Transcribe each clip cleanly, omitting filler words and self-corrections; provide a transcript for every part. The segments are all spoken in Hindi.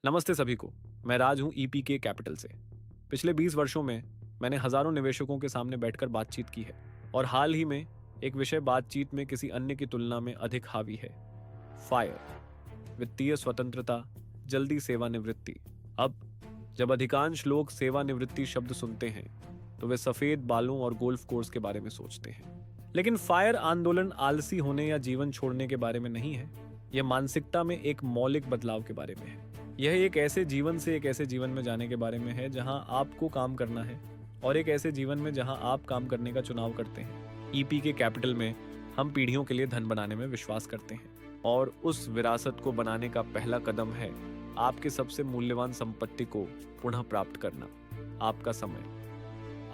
नमस्ते सभी को। मैं राज हूं ईपीके कैपिटल से। पिछले 20 वर्षों में मैंने हजारों निवेशकों के सामने बैठकर बातचीत की है और हाल ही में एक विषय बातचीत में किसी अन्य की तुलना में अधिक हावी है। फायर, वित्तीय स्वतंत्रता, जल्दी सेवानिवृत्ति। अब जब अधिकांश लोग सेवानिवृत्ति शब्द सुनते हैं तो वे सफेद बालों और गोल्फ कोर्स के बारे में सोचते हैं। लेकिन फायर आंदोलन आलसी होने या जीवन छोड़ने के बारे में नहीं है। यह मानसिकता में एक मौलिक बदलाव के बारे में है। यह एक ऐसे जीवन से एक ऐसे जीवन में जाने के बारे में है जहां आपको काम करना है और एक ऐसे जीवन में जहां आप काम करने का चुनाव करते हैं। ईपी के कैपिटल में हम पीढ़ियों के लिए धन बनाने में विश्वास करते हैं और उस विरासत को बनाने का पहला कदम है आपके सबसे मूल्यवान संपत्ति को पुनः प्राप्त करना, आपका समय।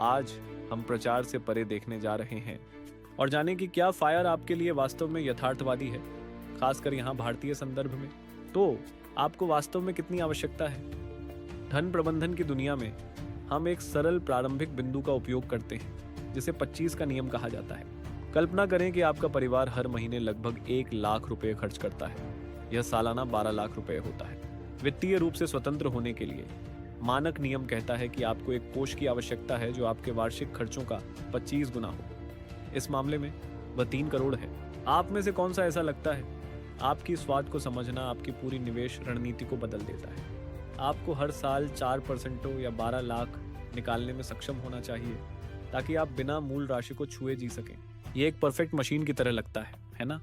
आज हम प्रचार से परे देखने जा रहे हैं और जाने कि क्या फायर आपके लिए वास्तव में यथार्थवादी है, खासकर यहाँ भारतीय संदर्भ में। तो आपको वास्तव में कितनी आवश्यकता है? धन प्रबंधन की दुनिया में हम एक सरल प्रारंभिक बिंदु का उपयोग करते हैं जिसे 25 का नियम कहा जाता है। कल्पना करें कि आपका परिवार हर महीने लगभग 1 लाख रुपए खर्च करता है। यह सालाना 12 लाख रुपए होता है। वित्तीय रूप से स्वतंत्र होने के लिए मानक नियम कहता है कि आपको एक कोष की आवश्यकता है जो आपके वार्षिक खर्चों का 25 गुना हो। इस मामले में वह 3 करोड़ है। आप में से कौन सा ऐसा लगता है? आपकी स्वाद को समझना आपकी पूरी निवेश रणनीति को बदल देता है। आपको हर साल 4% या 12 लाख निकालने में सक्षम होना चाहिए ताकि आप बिना मूल राशि को छुए जी सकें। ये एक परफेक्ट मशीन की तरह लगता है ना?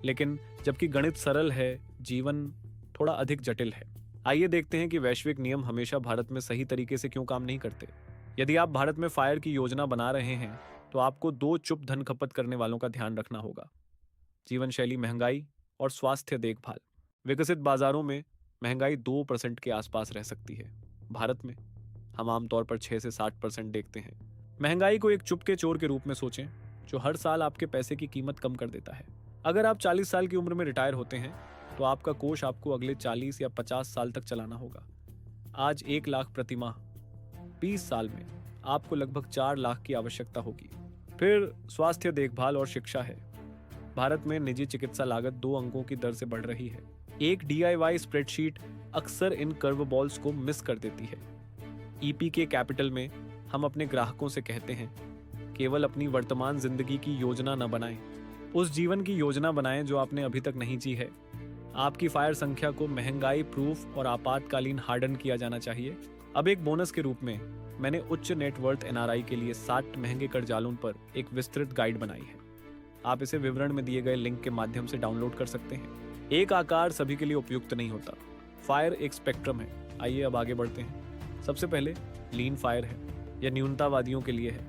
लेकिन जबकि गणित सरल है, जीवन थोड़ा अधिक जटिल है। आइए देखते हैं कि वैश्विक नियम हमेशा भारत में सही तरीके से क्यों काम नहीं करते। यदि आप भारत में फायर की योजना बना रहे हैं तो आपको 2 चुप धन खपत करने वालों का ध्यान रखना होगा: जीवन शैली महंगाई और स्वास्थ्य देखभाल। विकसित बाजारों में महंगाई 2% के आसपास रह सकती है। भारत में हम आमतौर पर 6 से 60% देखते हैं। महंगाई को एक चुपके चोर के रूप में सोचें जो हर साल आपके पैसे की कीमत कम कर देता है। अगर आप 40 साल की उम्र में रिटायर होते हैं तो आपका कोष आपको अगले 40 या 50 साल तक चलाना होगा। आज 1 लाख प्रति माह, 20 साल में आपको लगभग 4 लाख की आवश्यकता होगी। फिर स्वास्थ्य देखभाल और शिक्षा है। भारत में निजी चिकित्सा लागत 2 अंकों की दर से बढ़ रही है। एक DIY स्प्रेडशीट अक्सर इन कर्व बॉल्स को मिस कर देती है। ईपी के कैपिटल में हम अपने ग्राहकों से कहते हैं, केवल अपनी वर्तमान जिंदगी की योजना न बनाएं, उस जीवन की योजना बनाएं जो आपने अभी तक नहीं जी है। आपकी फायर संख्या को महंगाई प्रूफ और आपातकालीन हार्डन किया जाना चाहिए। अब एक बोनस के रूप में मैंने उच्च नेटवर्थ NRI के लिए 60 महंगे कर्जालों पर एक विस्तृत गाइड बनाई है। आप इसे विवरण में दिए गए लिंक के माध्यम से डाउनलोड कर सकते हैं। एक आकार सभी के लिए उपयुक्त नहीं होता। फायर एक स्पेक्ट्रम है। आइए अब आगे बढ़ते हैं। सबसे पहले लीन फायर है। यह न्यूनतावादियों के लिए है।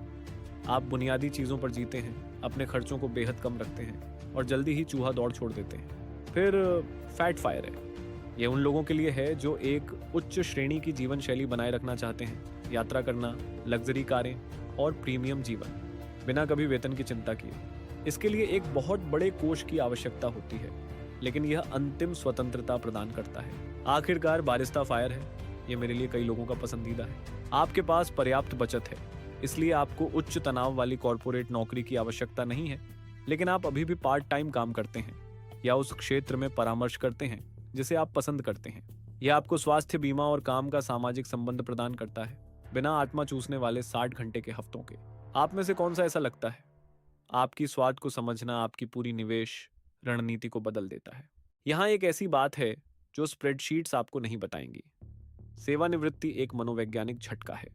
आप बुनियादी चीज़ों पर जीते हैं, अपने खर्चों को बेहद कम रखते हैं और जल्दी ही चूहा दौड़ छोड़ देते हैं। फिर फैट फायर है। यह उन लोगों के लिए है जो एक उच्च श्रेणी की जीवन शैली बनाए रखना चाहते हैं, यात्रा करना, लग्जरी कारें और प्रीमियम जीवन, बिना कभी वेतन की चिंता किए। इसके लिए एक बहुत बड़े कोष की आवश्यकता होती है, लेकिन यह अंतिम स्वतंत्रता प्रदान करता है। आखिरकार बारिस्ता फायर है। यह मेरे लिए कई लोगों का पसंदीदा है। आपके पास पर्याप्त बचत है, इसलिए आपको उच्च तनाव वाली कॉर्पोरेट नौकरी की आवश्यकता नहीं है, लेकिन आप अभी भी पार्ट टाइम काम करते हैं या उस क्षेत्र में परामर्श करते हैं जिसे आप पसंद करते हैं। यह आपको स्वास्थ्य बीमा और काम का सामाजिक संबंध प्रदान करता है, बिना आत्मा चूसने वाले 60 घंटे के हफ्तों के। आप में से कौन सा ऐसा लगता है? आपकी स्वाद को समझना आपकी पूरी निवेश रणनीति को बदल देता है। यहाँ एक ऐसी बात है जो स्प्रेडशीट्स आपको नहीं बताएंगी। सेवानिवृत्ति एक मनोवैज्ञानिक झटका है।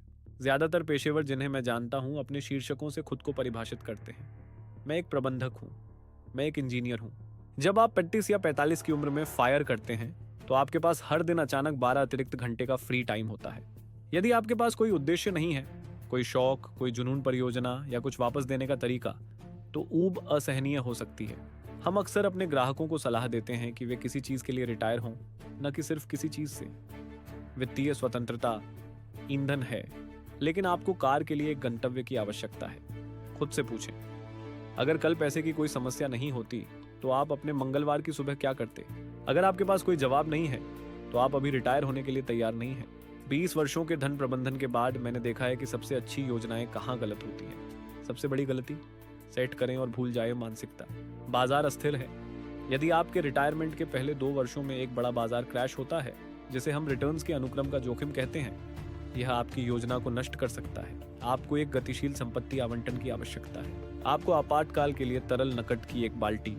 ज्यादातर पेशेवर जिन्हें मैं जानता हूँ अपने शीर्षकों से खुद को परिभाषित करते हैं। मैं एक प्रबंधक हूँ, मैं एक इंजीनियर हूँ। जब आप 35 या 45 की उम्र में फायर करते हैं तो आपके पास हर दिन अचानक 12 अतिरिक्त घंटे का फ्री टाइम होता है। यदि आपके पास कोई उद्देश्य नहीं है, कोई शौक, कोई जुनून परियोजना या कुछ वापस देने का तरीका, तो ऊब असहनीय हो सकती है। हम अक्सर अपने ग्राहकों को सलाह देते हैं कि वे किसी चीज के लिए रिटायर हों, न कि सिर्फ किसी चीज से। वित्तीय स्वतंत्रता ईंधन है, लेकिन आपको कार के लिए एक गंतव्य की आवश्यकता है। खुद से पूछें, अगर कल पैसे की कोई समस्या नहीं होती तो आप अपने मंगलवार की सुबह क्या करते? अगर आपके पास कोई जवाब नहीं है तो आप अभी रिटायर होने के लिए तैयार नहीं हैं। 20 वर्षों के धन प्रबंधन के बाद मैंने देखा है कि सबसे अच्छी योजनाएं कहाँ गलत होती हैं। सबसे बड़ी गलती सेट करें और भूल जाए मानसिकता। बाजार अस्थिर है। यदि आपके रिटायरमेंट के पहले 2 वर्षों में एक बड़ा बाजार क्रैश होता है जिसे हम रिटर्न्स के अनुक्रम का जोखिम कहते हैं, यह आपकी योजना को नष्ट कर सकता है। आपको एक गतिशील संपत्ति आवंटन की आवश्यकता है। आपको आपातकाल के लिए तरल नकद की एक बाल्टी,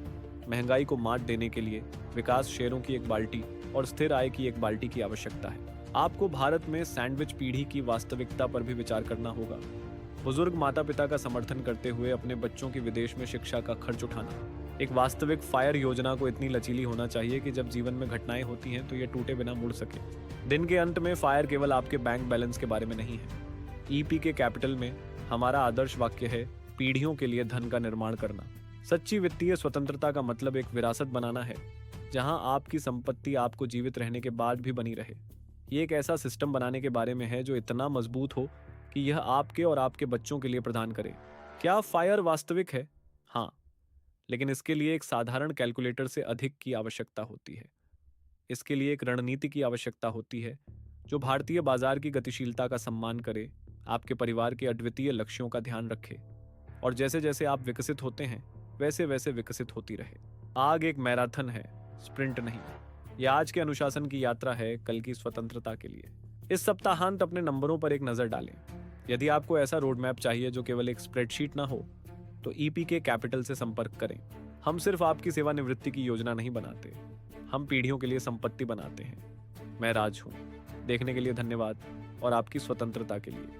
महंगाई को मात देने के लिए विकास शेयरों की एक बाल्टी और स्थिर आय की एक बाल्टी की आवश्यकता है। आपको भारत में सैंडविच पीढ़ी की वास्तविकता पर भी विचार करना होगा। बुजुर्ग माता पिता का समर्थन करते हुए अपने बच्चों की विदेश में शिक्षा का खर्च उठाना। एक वास्तविक फायर योजना को इतनी लचीली होना चाहिए कि जब जीवन में घटनाएं होती हैं तो ये टूटे बिना मुड़ सके। दिन के अंत में फायर केवल आपके बैंक बैलेंस के बारे में नहीं है। ईपीके कैपिटल में हमारा आदर्श वाक्य है, पीढ़ियों के लिए धन का निर्माण करना। सच्ची वित्तीय स्वतंत्रता का मतलब एक विरासत बनाना है, जहां आपकी संपत्ति आपको जीवित रहने के बाद भी बनी रहे। ये एक ऐसा सिस्टम बनाने के बारे में है जो इतना मजबूत हो कि यह आपके और आपके बच्चों के लिए प्रदान करे। क्या फायर वास्तविक है? हाँ, लेकिन इसके लिए एक साधारण कैलकुलेटर से अधिक की आवश्यकता होती है। इसके लिए एक रणनीति की आवश्यकता होती है जो भारतीय बाजार की गतिशीलता का सम्मान करे, आपके परिवार के अद्वितीय लक्ष्यों का ध्यान रखे और जैसे जैसे आप विकसित होते हैं वैसे वैसे विकसित होती रहे। आग एक मैराथन है, स्प्रिंट नहीं। यह आज के अनुशासन की यात्रा है, कल की स्वतंत्रता के लिए। इस सप्ताहांत अपने नंबरों पर एक नजर डालें। यदि आपको ऐसा रोड मैप चाहिए जो केवल एक स्प्रेडशीट ना हो, तो ईपीके कैपिटल से संपर्क करें। हम सिर्फ आपकी सेवानिवृत्ति की योजना नहीं बनाते, हम पीढ़ियों के लिए संपत्ति बनाते हैं। मैं राज हूँ। देखने के लिए धन्यवाद और आपकी स्वतंत्रता के लिए।